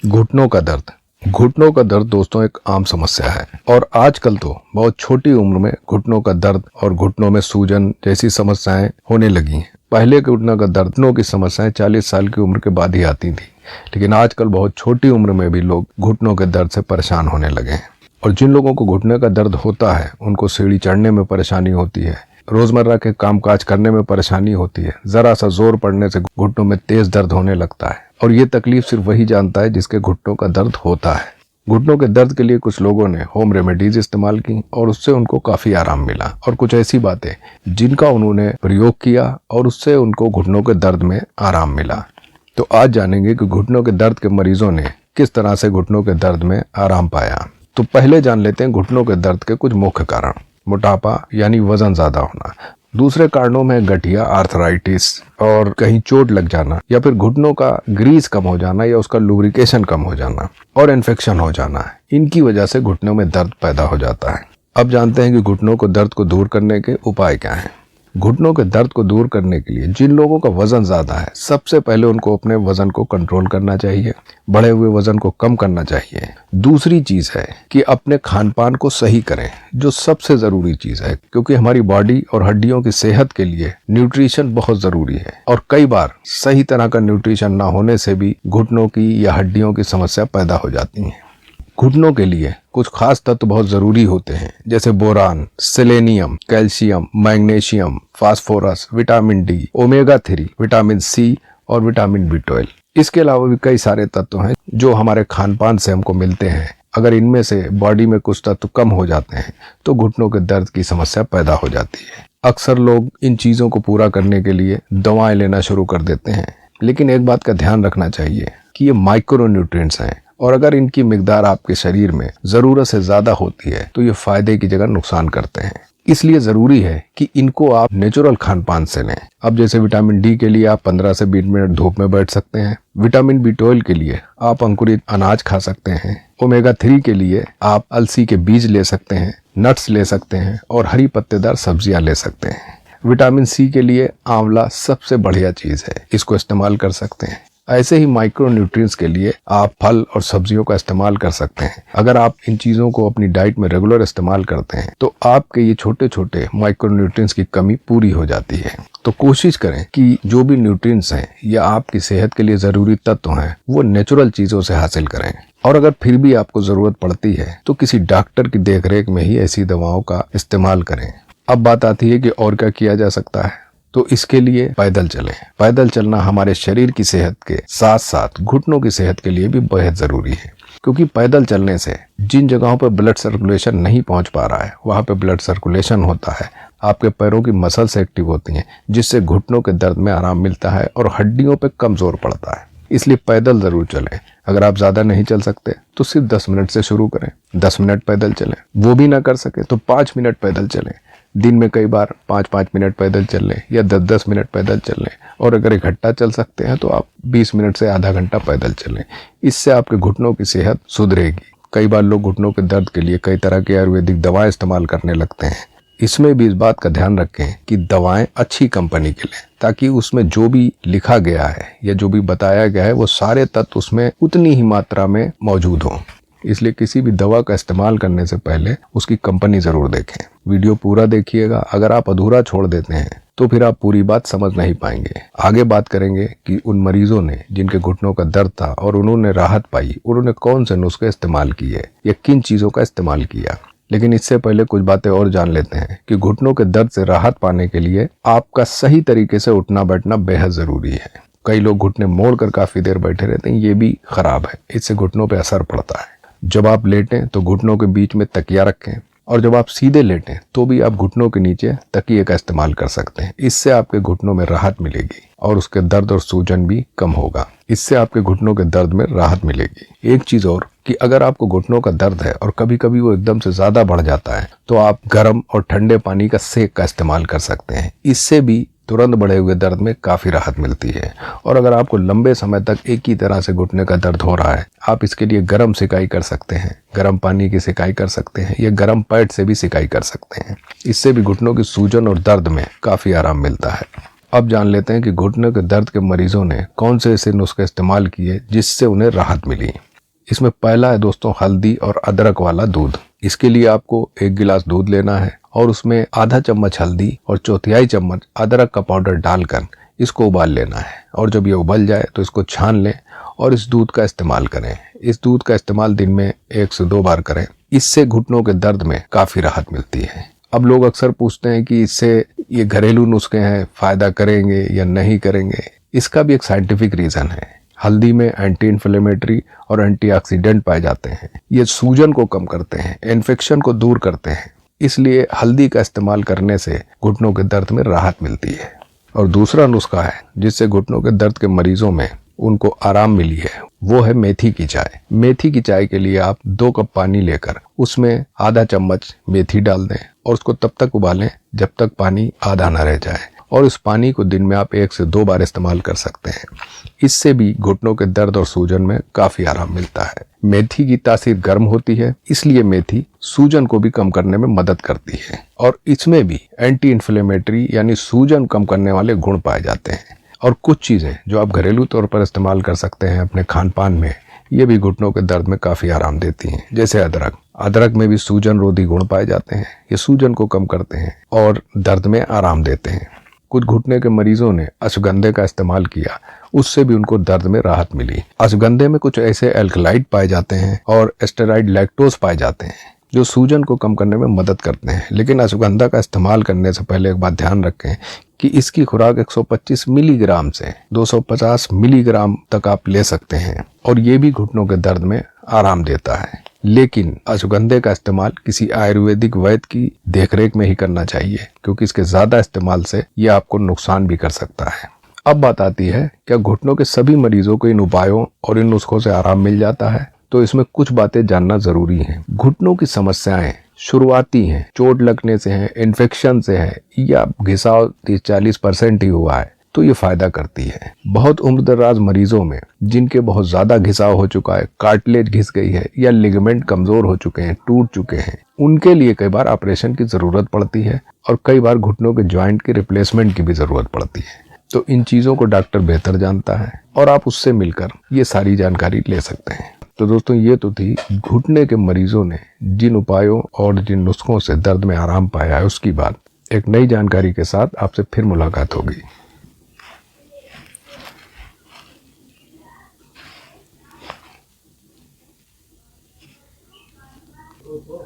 घुटनों का दर्द। घुटनों का दर्द दोस्तों एक आम समस्या है और आजकल तो बहुत छोटी उम्र में घुटनों का दर्द और घुटनों में सूजन जैसी समस्याएं होने लगी हैं। पहले घुटनों का दर्द, घुटनों की समस्याएं 40 साल की उम्र के बाद ही आती थी, लेकिन आजकल बहुत छोटी उम्र में भी लोग घुटनों के दर्द से परेशान होने लगे हैं। और जिन लोगों को घुटने का दर्द होता है उनको सीढ़ी चढ़ने में परेशानी होती है, रोजमर्रा के कामकाज करने में परेशानी होती है, जरा सा जोर पड़ने से घुटनों में तेज दर्द होने लगता है। और ये तकलीफ सिर्फ वही जानता है जिसके घुटनों का दर्द होता है। घुटनों के दर्द के लिए कुछ लोगों ने होम रेमेडीज इस्तेमाल की और उससे उनको काफी आराम मिला, और कुछ ऐसी बातें जिनका उन्होंने प्रयोग किया और उससे उनको घुटनों के दर्द में आराम मिला। तो आज जानेंगे कि घुटनों के दर्द के मरीजों ने किस तरह से घुटनों के दर्द में आराम पाया। तो पहले जान लेते हैं घुटनों के दर्द के कुछ मुख्य कारण। मोटापा यानी वजन ज्यादा होना, दूसरे कारणों में गठिया, आर्थराइटिस और कहीं चोट लग जाना, या फिर घुटनों का ग्रीस कम हो जाना या उसका लुब्रिकेशन कम हो जाना और इन्फेक्शन हो जाना है। इनकी वजह से घुटनों में दर्द पैदा हो जाता है। अब जानते हैं कि घुटनों को दर्द को दूर करने के उपाय क्या हैं। घुटनों के दर्द को दूर करने के लिए जिन लोगों का वजन ज्यादा है, सबसे पहले उनको अपने वजन को कंट्रोल करना चाहिए, बढ़े हुए वजन को कम करना चाहिए। दूसरी चीज है कि अपने खान पान को सही करें, जो सबसे जरूरी चीज है, क्योंकि हमारी बॉडी और हड्डियों की सेहत के लिए न्यूट्रिशन बहुत जरूरी है। और कई बार सही तरह का न्यूट्रिशन ना होने से भी घुटनों की या हड्डियों की समस्या पैदा हो जाती है। घुटनों के लिए कुछ खास तत्व बहुत जरूरी होते हैं, जैसे boron, selenium, calcium, magnesium, phosphorus, vitamin D, omega 3, vitamin C और विटामिन B12। इसके अलावा भी कई सारे तत्व हैं जो हमारे खान पान से हमको मिलते हैं। अगर इनमें से बॉडी में कुछ तत्व कम हो जाते हैं तो घुटनों के दर्द की समस्या पैदा हो जाती है। अक्सर लोग इन चीजों को पूरा करने के लिए दवाएं लेना शुरू कर देते हैं, लेकिन एक बात का ध्यान रखना चाहिए कि ये माइक्रो न्यूट्रिएंट्स हैं, और अगर इनकी मिकदार आपके शरीर में जरूरत से ज्यादा होती है तो ये फायदे की जगह नुकसान करते हैं। इसलिए जरूरी है कि इनको आप नेचुरल खान पान से लें। अब जैसे विटामिन डी के लिए आप 15 से 20 मिनट धूप में बैठ सकते हैं। विटामिन B12 के लिए आप अंकुरित अनाज खा सकते हैं। ओमेगा 3 के लिए आप अलसी के बीज ले सकते हैं, नट्स ले सकते हैं और हरी पत्तेदार सब्जियां ले सकते हैं। विटामिन सी के लिए आंवला सबसे बढ़िया चीज है, इसको इस्तेमाल कर सकते हैं। ऐसे ही माइक्रो न्यूट्रिएंट्स के लिए आप फल और सब्जियों का इस्तेमाल कर सकते हैं। अगर आप इन चीजों को अपनी डाइट में रेगुलर इस्तेमाल करते हैं तो आपके ये छोटे छोटे माइक्रो न्यूट्रिएंट्स की कमी पूरी हो जाती है। तो कोशिश करें कि जो भी न्यूट्रिएंट्स हैं या आपकी सेहत के लिए जरूरी तत्व हैं वो नेचुरल चीजों से हासिल करें। और अगर फिर भी आपको जरूरत पड़ती है तो किसी डॉक्टर की देखरेख में ही ऐसी दवाओं का इस्तेमाल करें। अब बात आती है कि और क्या किया जा सकता है। तो इसके लिए पैदल चलें। पैदल चलना हमारे शरीर की सेहत के साथ साथ घुटनों की सेहत के लिए भी बेहद जरूरी है, क्योंकि पैदल चलने से जिन जगहों पर ब्लड सर्कुलेशन नहीं पहुंच पा रहा है वहां पे ब्लड सर्कुलेशन होता है, आपके पैरों की मसल्स एक्टिव होती हैं, जिससे घुटनों के दर्द में आराम मिलता है और हड्डियों पे कम जोर पड़ता है। इसलिए पैदल जरूर चलें। अगर आप ज्यादा नहीं चल सकते तो सिर्फ 10 मिनट से शुरू करें। 10 मिनट पैदल चलें। वो भी ना कर सके तो 5 मिनट पैदल चलें। दिन में कई बार 5-5 मिनट पैदल चल लें या 10-10 मिनट पैदल चल लें। और अगर इकट्ठा चल सकते हैं तो आप 20 मिनट से आधा घंटा पैदल चलें। इससे आपके घुटनों की सेहत सुधरेगी। कई बार लोग घुटनों के दर्द के लिए कई तरह की आयुर्वेदिक दवाएं इस्तेमाल करने लगते हैं। इसमें भी इस बात का ध्यान रखें कि दवाएं अच्छी कंपनी के लें, ताकि उसमें जो भी लिखा गया है या जो भी बताया गया है वो सारे तत्व उसमें उतनी ही मात्रा में मौजूद हों। इसलिए किसी भी दवा का इस्तेमाल करने से पहले उसकी कंपनी जरूर देखें। वीडियो पूरा देखिएगा। अगर आप अधूरा छोड़ देते हैं तो फिर आप पूरी बात समझ नहीं पाएंगे। आगे बात करेंगे कि उन मरीजों ने जिनके घुटनों का दर्द था और उन्होंने राहत पाई, उन्होंने कौन से नुस्खे इस्तेमाल किए या किन चीजों का इस्तेमाल किया। लेकिन इससे पहले कुछ बातें और जान लेते हैं कि घुटनों के दर्द से राहत पाने के लिए आपका सही तरीके से उठना बैठना बेहद जरूरी है। कई लोग घुटने मोड़कर काफी देर बैठे रहते हैं, ये भी खराब है। इससे घुटनों पे असर पड़ता है। जब आप लेटें तो घुटनों के बीच में तकिया रखें, और जब आप सीधे लेटें तो भी आप घुटनों के नीचे तकिए का इस्तेमाल कर सकते हैं। इससे आपके घुटनों में राहत मिलेगी और उसके दर्द और सूजन भी कम होगा। इससे आपके घुटनों के दर्द में राहत मिलेगी। एक चीज और कि अगर आपको घुटनों का दर्द है और कभी कभी वो एकदम से ज्यादा बढ़ जाता है तो आप गर्म और ठंडे पानी का सेक का इस्तेमाल कर सकते हैं। इससे भी तुरंत बढ़े हुए दर्द में काफी राहत मिलती है। और अगर आपको लंबे समय तक एक ही तरह से घुटने का दर्द हो रहा है, आप इसके लिए गर्म सिकाई कर सकते हैं, गर्म पानी की सिकाई कर सकते हैं या गर्म पैड से भी सिकाई कर सकते हैं। इससे भी घुटनों की सूजन और दर्द में काफी आराम मिलता है। अब जान लेते हैं कि घुटने के दर्द के मरीजों ने कौन से ऐसे नुस्खे इस्तेमाल किए जिससे उन्हें राहत मिली। इसमें पहला है दोस्तों हल्दी और अदरक वाला दूध। इसके लिए आपको 1 गिलास दूध लेना है और उसमें आधा चम्मच हल्दी और चौथाई चम्मच अदरक का पाउडर डालकर इसको उबाल लेना है। और जब ये उबल जाए तो इसको छान लें और इस दूध का इस्तेमाल करें। इस दूध का इस्तेमाल दिन में 1 से 2 बार करें। इससे घुटनों के दर्द में काफी राहत मिलती है। अब लोग अक्सर पूछते हैं कि इससे ये घरेलू नुस्खे हैं, फायदा करेंगे या नहीं करेंगे। इसका भी एक साइंटिफिक रीजन है। हल्दी में एंटी इन्फ्लेमेटरी और एंटीऑक्सीडेंट पाए जाते हैं। ये सूजन को कम करते हैं, इन्फेक्शन को दूर करते हैं। इसलिए हल्दी का इस्तेमाल करने से घुटनों के दर्द में राहत मिलती है। और दूसरा नुस्खा है जिससे घुटनों के दर्द के मरीजों में उनको आराम मिली है, वो है मेथी की चाय। मेथी की चाय के लिए आप 2 कप पानी लेकर उसमें आधा चम्मच मेथी डाल दें और उसको तब तक उबालें जब तक पानी आधा न रह जाए। और इस पानी को दिन में आप 1 से 2 बार इस्तेमाल कर सकते हैं। इससे भी घुटनों के दर्द और सूजन में काफी आराम मिलता है। मेथी की तासीर गर्म होती है, इसलिए मेथी सूजन को भी कम करने में मदद करती है। और इसमें भी एंटी इन्फ्लेमेटरी यानी सूजन कम करने वाले गुण पाए जाते हैं। और कुछ चीजें जो आप घरेलू तौर पर इस्तेमाल कर सकते हैं अपने खान पान में, ये भी घुटनों के दर्द में काफी आराम देती हैं। जैसे अदरक में भी सूजन रोधी गुण पाए जाते हैं। ये सूजन को कम करते हैं और दर्द में आराम देते हैं। कुछ घुटने के मरीजों ने अश्वगंधे का इस्तेमाल किया, उससे भी उनको दर्द में राहत मिली। अश्वगंधे में कुछ ऐसे एल्कलाइड पाए जाते हैं और एस्टेराइड लैक्टोज पाए जाते हैं जो सूजन को कम करने में मदद करते हैं। लेकिन अश्वगंधा का इस्तेमाल करने से पहले एक बात ध्यान रखें कि इसकी खुराक 125 मिलीग्राम से 250 मिलीग्राम तक आप ले सकते हैं और ये भी घुटनों के दर्द में आराम देता है। लेकिन अश्वगंधे का इस्तेमाल किसी आयुर्वेदिक वैद्य की देखरेख में ही करना चाहिए, क्योंकि इसके ज्यादा इस्तेमाल से यह आपको नुकसान भी कर सकता है। अब बात आती है, क्या घुटनों के सभी मरीजों को इन उपायों और इन नुस्खों से आराम मिल जाता है? तो इसमें कुछ बातें जानना जरूरी हैं। घुटनों की समस्याएं शुरुआती हैं, चोट लगने से है, इन्फेक्शन से है या घिसाव 30-40% ही हुआ है तो ये फायदा करती है। बहुत उम्रदराज मरीजों में जिनके बहुत ज्यादा घिसाव हो चुका है, कार्टिलेज घिस गई है या लिगामेंट कमजोर हो चुके हैं, टूट चुके हैं, उनके लिए कई बार ऑपरेशन की जरूरत पड़ती है और कई बार घुटनों के ज्वाइंट की रिप्लेसमेंट की भी जरूरत पड़ती है। तो इन चीजों को डॉक्टर बेहतर जानता है और आप उससे मिलकर ये सारी जानकारी ले सकते हैं। तो दोस्तों, ये तो थी घुटने के मरीजों ने जिन उपायों और जिन नुस्खों से दर्द में आराम पाया है उसकी बात। एक नई जानकारी के साथ आपसे फिर मुलाकात होगी। Oh,